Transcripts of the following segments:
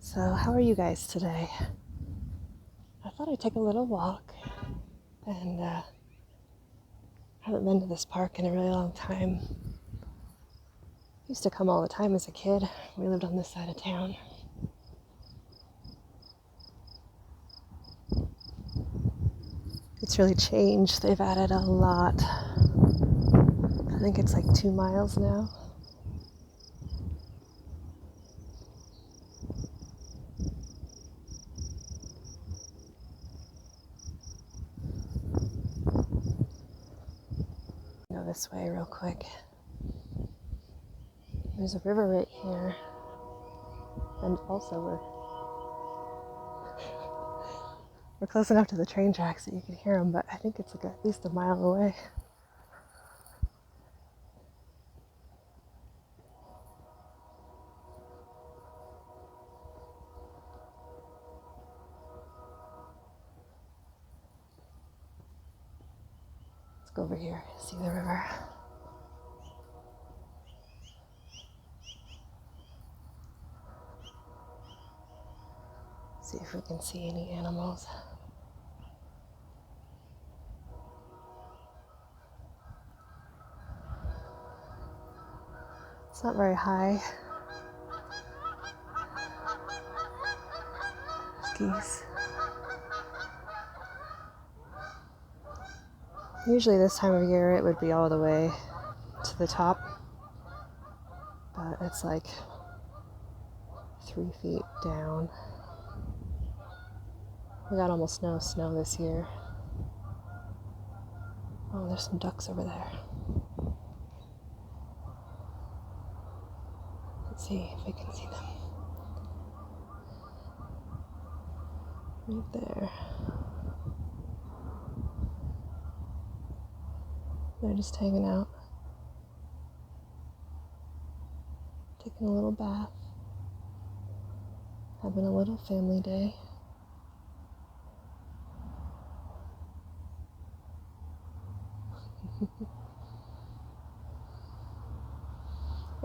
So, how are you guys today? I thought I'd take a little walk, and haven't been to this park in a really long time. Used to come all the time as a kid. We lived on this side of town. It's really changed. They've added a lot. I think it's like 2 miles now. Go this way real quick. There's a river right here. And also we're close enough to the train tracks that you can hear them, but I think it's like at least a mile away. Let's go over here, see the river. See if we can see any animals. It's not very high. There's geese. Usually this time of year it would be all the way to the top, but it's like 3 feet down. We got almost no snow this year. Oh, there's some ducks over there. Let's see if we can see them. Right there. They're just hanging out. Taking a little bath. Having a little family day.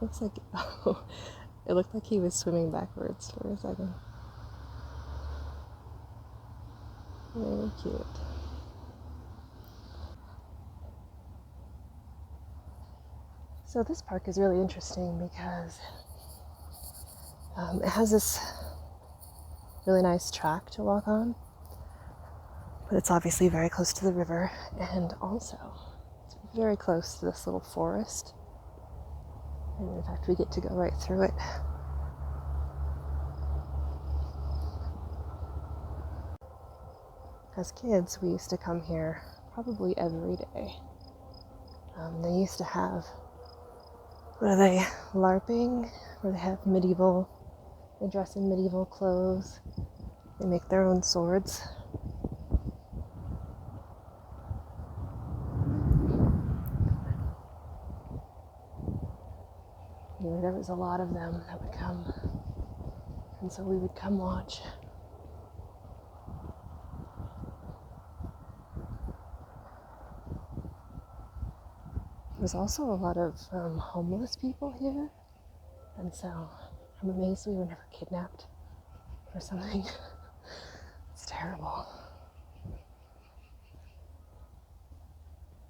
Looks like, oh, it looked like he was swimming backwards for a second. Very cute. So this park is really interesting because it has this really nice track to walk on, but it's obviously very close to the river, and also it's very close to this little forest. And in fact, we get to go right through it. As kids, we used to come here probably every day. They used to have, what are they, LARPing, where they have they dress in medieval clothes. They make their own swords. There was a lot of them that would come, and so we would come watch. There's also a lot of homeless people here, and so I'm amazed we were never kidnapped or something. It's terrible.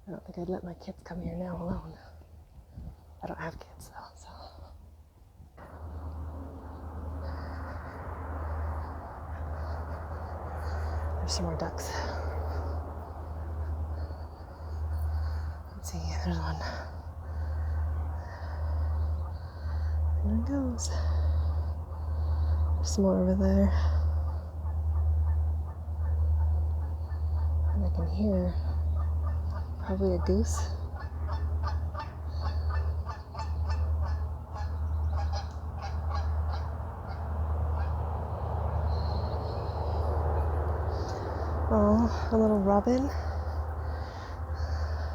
I don't think I'd let my kids come here now alone. I don't have kids though, so. There's some more ducks. Let's see, there's one. There it goes. There's some more over there. And I can hear probably a goose. Oh, a little robin.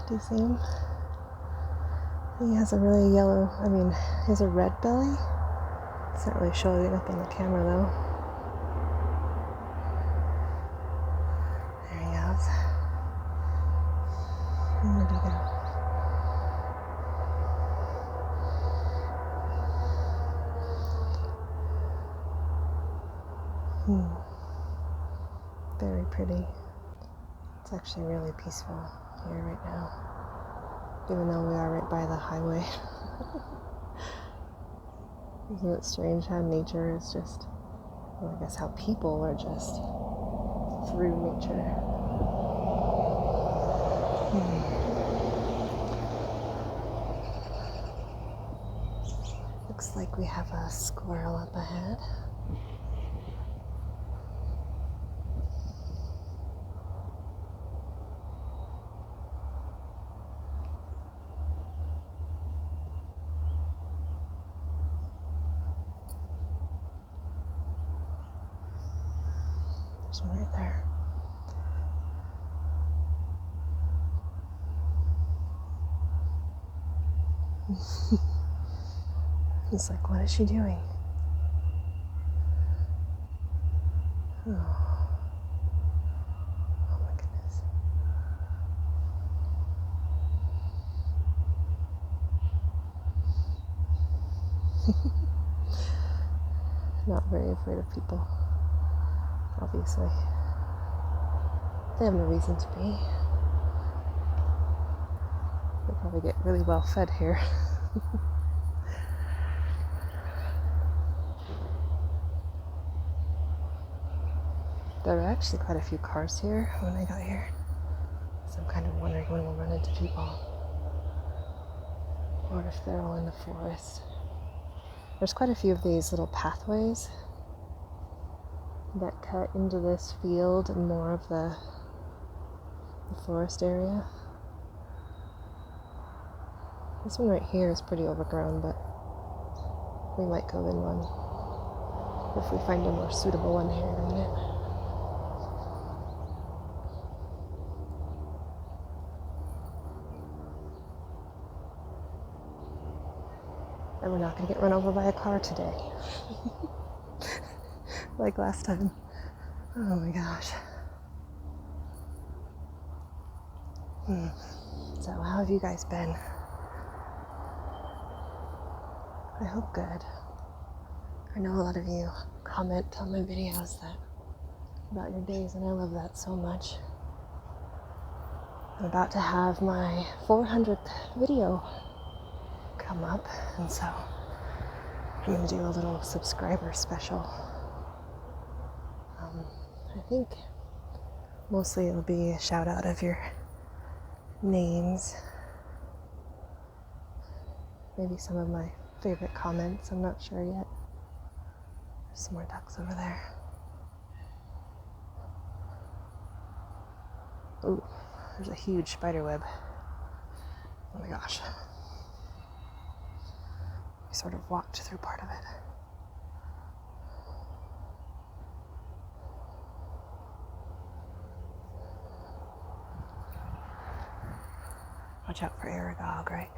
Do you see him? He has a really he has a red belly. It's not really showing up on the camera though. There he goes. Where did he go? Very pretty. It's actually really peaceful here right now, even though we are right by the highway. Isn't it strange how nature is just, well, I guess how people are just through nature. Looks like we have a squirrel up ahead. There's one right there. It's like, what is she doing? Oh my goodness. Not very afraid of people, obviously. They have no reason to be. They probably get really well fed here. There were actually quite a few cars here when I got here, so I'm kind of wondering when we'll run into people, or if they're all in the forest. There's quite a few of these little pathways that cut into this field and more of the forest area. This one right here is pretty overgrown, but we might go in one if we find a more suitable one here in a minute. And we're not going to get run over by a car today. Like last time. Oh my gosh. So how have you guys been? I hope good. I know a lot of you comment on my videos about your days, and I love that so much. I'm about to have my 400th video come up, and so I'm going to do a little subscriber special. I think mostly it'll be a shout out of your names, maybe some of my favorite comments. I'm not sure yet. There's some more ducks over there. Ooh, there's a huge spider web. Oh my gosh. We sort of walked through part of it. Watch out for Aragog, right?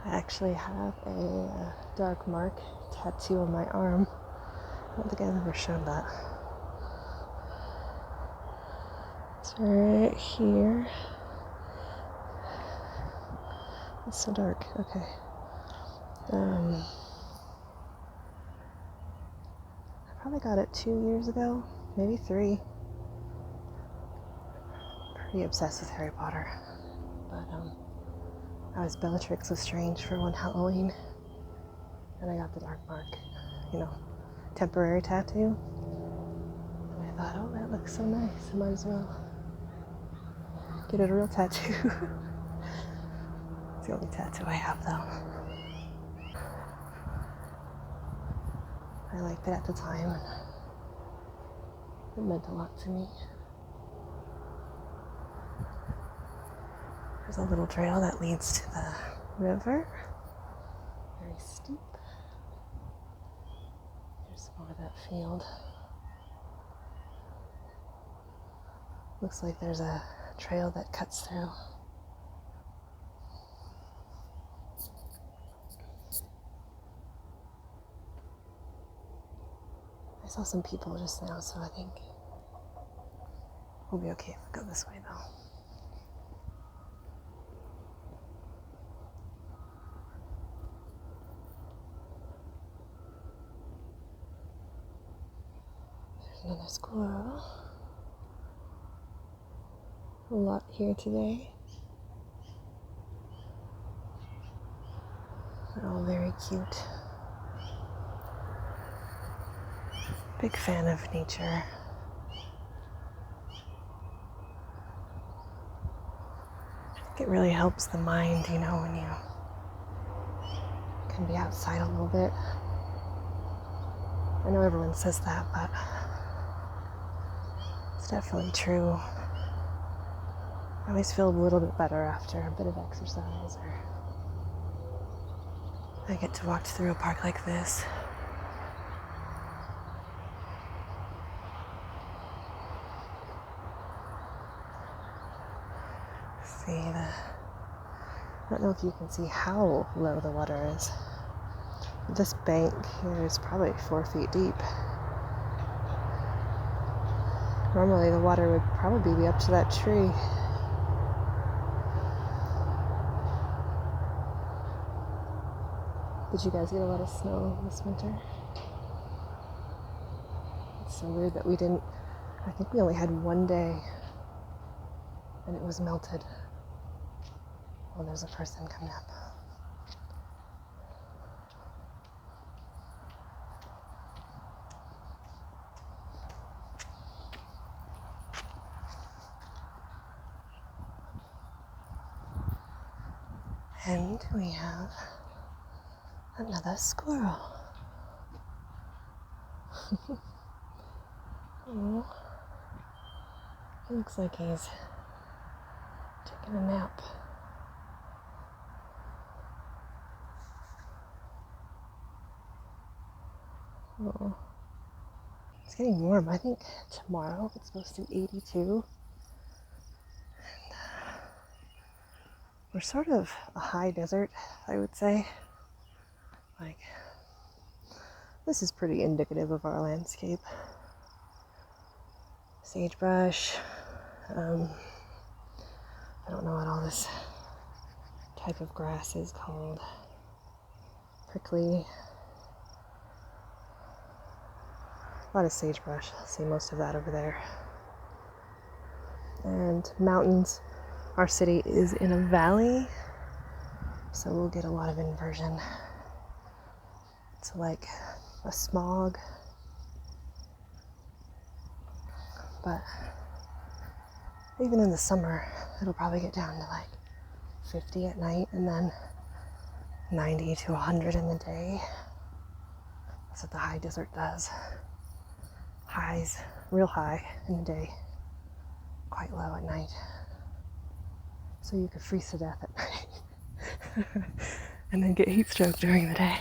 I actually have a dark mark tattoo on my arm. I don't think I've ever shown that. It's right here. It's so dark. Okay. I probably got it 2 years ago, maybe 3. Pretty obsessed with Harry Potter. But I was Bellatrix Lestrange for one Halloween, and I got the dark mark, temporary tattoo. And I thought, oh, that looks so nice. I might as well get a real tattoo. It's the only tattoo I have, though. I liked it at the time, and it meant a lot to me. There's a little trail that leads to the river. Very steep. There's more of that field. Looks like there's a trail that cuts through. I saw some people just now, so I think we'll be okay if we go this way, though. Another squirrel. A lot here today. They're all very cute. Big fan of nature. I think it really helps the mind, you know, when you can be outside a little bit. I know everyone says that, but it's definitely true. I always feel a little bit better after a bit of exercise, or I get to walk through a park like this. See I don't know if you can see how low the water is. This bank here is probably 4 feet deep. Normally the water would probably be up to that tree. Did you guys get a lot of snow this winter? It's so weird that we didn't. I think we only had one day and it was melted. Oh, there's a person coming up. And we have another squirrel. Oh, he looks like he's taking a nap. Oh, it's getting warm. I think tomorrow it's supposed to be 82. And we're sort of a high desert, I would say. Like, this is pretty indicative of our landscape. Sagebrush. I don't know what all this type of grass is called. Prickly. A lot of sagebrush. I'll see most of that over there. And mountains. Our city is in a valley, so we'll get a lot of inversion. It's like a smog. But even in the summer, it'll probably get down to like 50 at night and then 90 to 100 in the day. That's what the high desert does. Highs, real high in the day, quite low at night. So you could freeze to death at night and then get heat stroke during the day.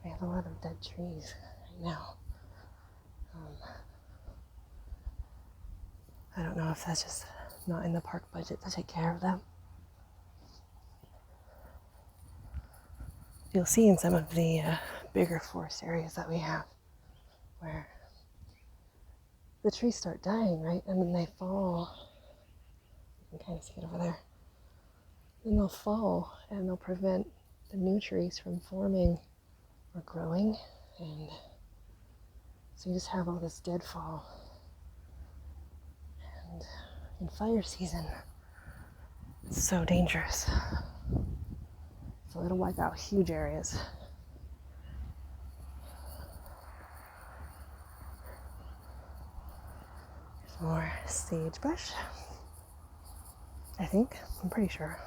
We have a lot of dead trees right now. I don't know if that's just not in the park budget to take care of them. You'll see in some of the bigger forest areas that we have where the trees start dying, right? And then they fall. You can kind of see it over there. Then they'll fall and they'll prevent the new trees from forming or growing. And so you just have all this deadfall. And in fire season, it's so dangerous. So it'll wipe out huge areas. There's more sagebrush, I think. I'm pretty sure.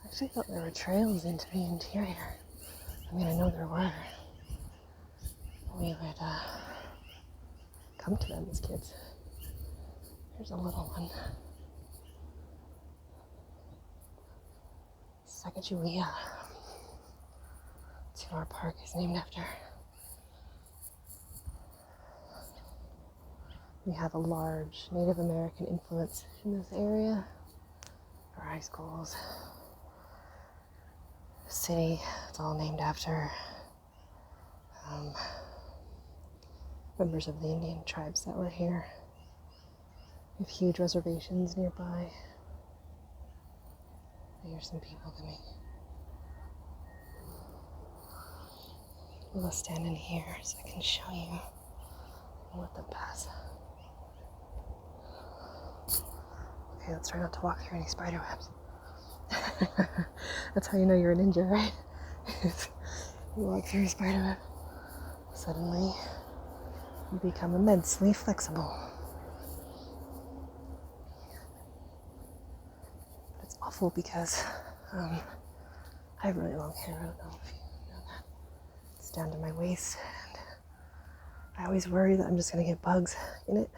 I actually thought there were trails into the interior. I mean, I know there were. We would come to them as kids. Here's a little one. Sacagawea. That's who our park is named after. We have a large Native American influence in this area. Our high schools. city. It's all named after members of the Indian tribes that were here. We have huge reservations nearby. Here's some people coming. We'll stand in here so I can show you and let them pass. Okay, let's try not to walk through any spider webs. That's how you know you're a ninja, right? You walk through a spider web, suddenly you become immensely flexible. But it's awful because I have really long hair. I don't know if you know that. It's down to my waist, and I always worry that I'm just going to get bugs in it.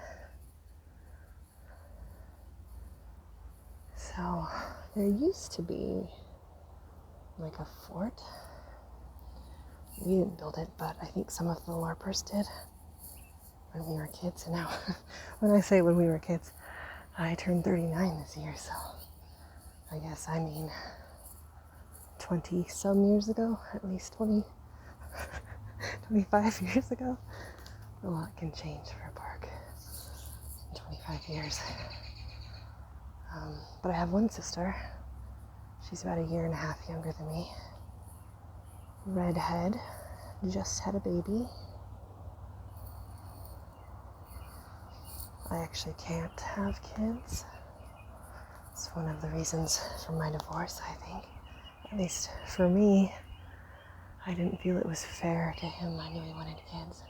So there used to be like a fort. We didn't build it, but I think some of the LARPers did when we were kids. And now, when I say when we were kids, I turned 39 this year, so I guess I mean 20 some years ago, at least 20, 25 years ago. A lot can change for a park in 25 years. But I have one sister. She's about a year and a half younger than me. Redhead, just had a baby. I actually can't have kids. It's one of the reasons for my divorce, I think. At least for me, I didn't feel it was fair to him. I knew he wanted kids.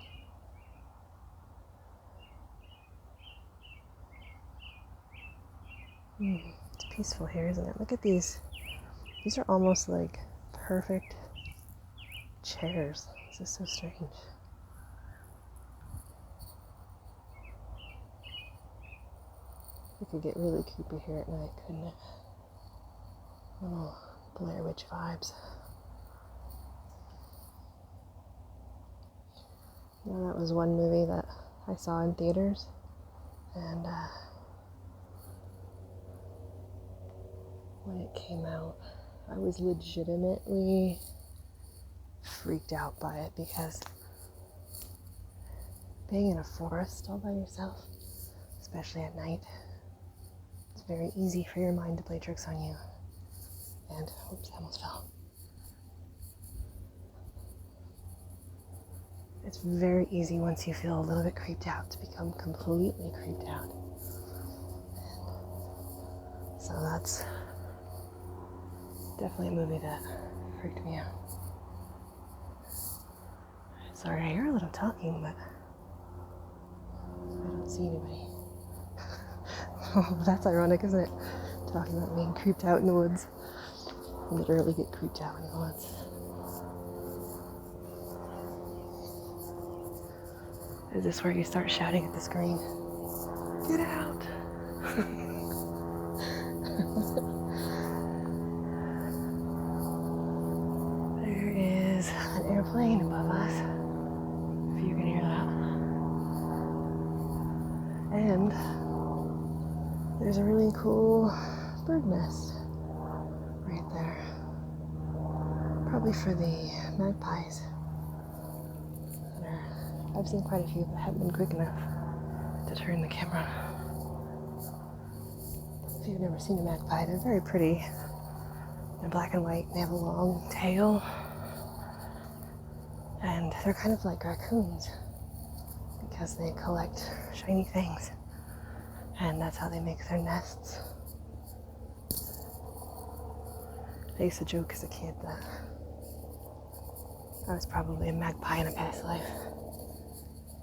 It's peaceful here, isn't it? Look at these. These are almost like perfect chairs. This is so strange. It could get really creepy here at night, couldn't it? Little Blair Witch vibes. Now, that was one movie that I saw in theaters, and when it came out, I was legitimately freaked out by it because being in a forest all by yourself, especially at night, it's very easy for your mind to play tricks on you. And, oops, I almost fell. It's very easy once you feel a little bit creeped out to become completely creeped out. And so that's definitely a movie that freaked me out. Sorry, I hear a little talking, but I don't see anybody. Oh, that's ironic, isn't it? Talking about being creeped out in the woods. I literally get creeped out in the woods. Is this where you start shouting at the screen? Get out! There is an airplane above us, if you can hear that. And there's a really cool bird nest right there. Probably for the magpies. I've seen quite a few, but haven't been quick enough to turn the camera. If you've never seen a magpie, they're very pretty. They're black and white, they have a long tail. And they're kind of like raccoons because they collect shiny things. And that's how they make their nests. I used to joke as a kid that I was probably a magpie in a past life.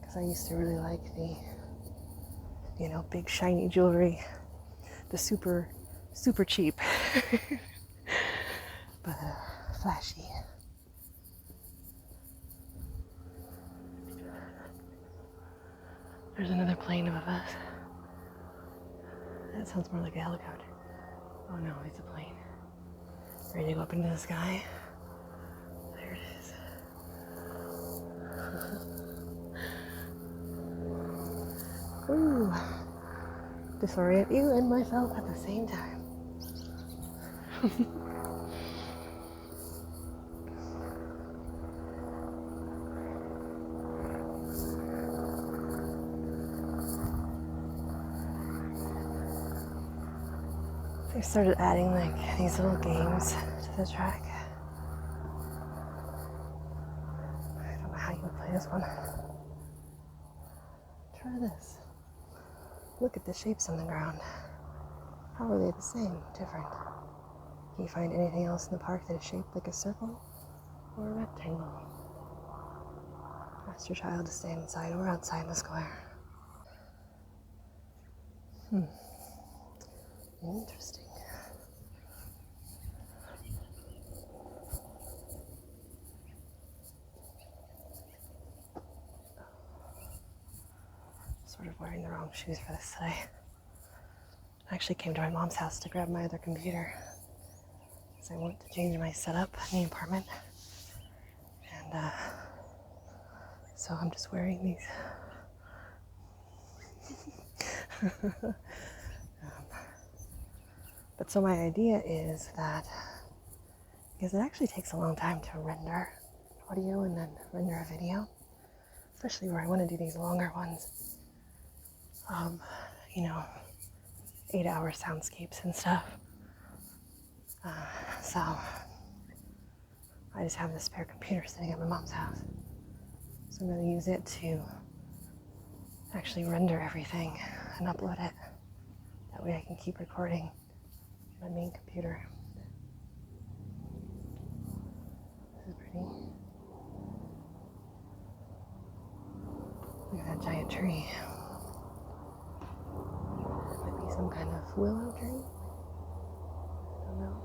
Because I used to really like the, big shiny jewelry. The super cheap. But flashy. There's another plane above us. That sounds more like a helicopter. Oh no, it's a plane. Ready to go up into the sky? There it is. Ooh. Disorient you and myself at the same time. started adding like these little games to the track. I don't know how you would play this one. Try this. Look at the shapes on the ground. How are they the same? Different? Can you find anything else in the park that is shaped like a circle or a rectangle? Ask your child to stand inside or outside the square. Interesting. Sort of wearing the wrong shoes for this today. I actually came to my mom's house to grab my other computer because I want to change my setup in the apartment. And so I'm just wearing these. But so my idea is that, because it actually takes a long time to render audio and then render a video, especially where I want to do these longer ones, 8-hour soundscapes and stuff. So I just have this spare computer sitting at my mom's house. So I'm going to use it to actually render everything and upload it. That way I can keep recording my main computer. This is pretty. Look at that giant tree. Might be some kind of willow tree. I don't know.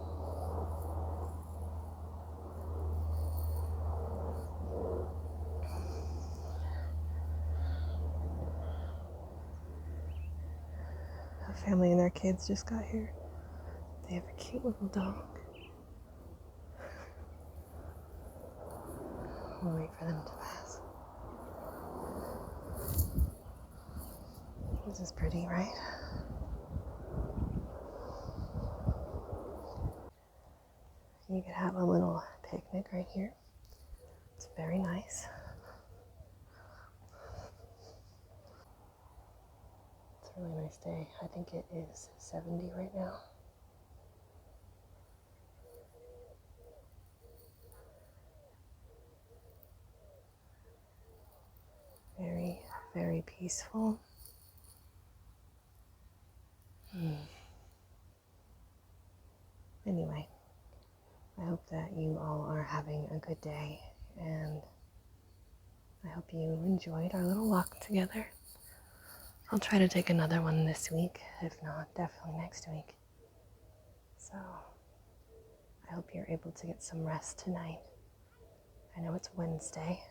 A family and their kids just got here. They have a cute little dog. We'll wait for them to pass. This is pretty, right? You could have a little picnic right here. It's very nice. It's a really nice day. I think it is 70 right now. Very, very peaceful. Anyway, I hope that you all are having a good day, and I hope you enjoyed our little walk together. I'll try to take another one this week, if not, definitely next week. So, I hope you're able to get some rest tonight. I know it's Wednesday,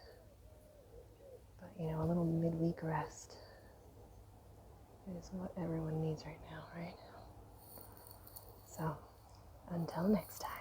but a little midweek rest is what everyone needs right now, right? So, until next time.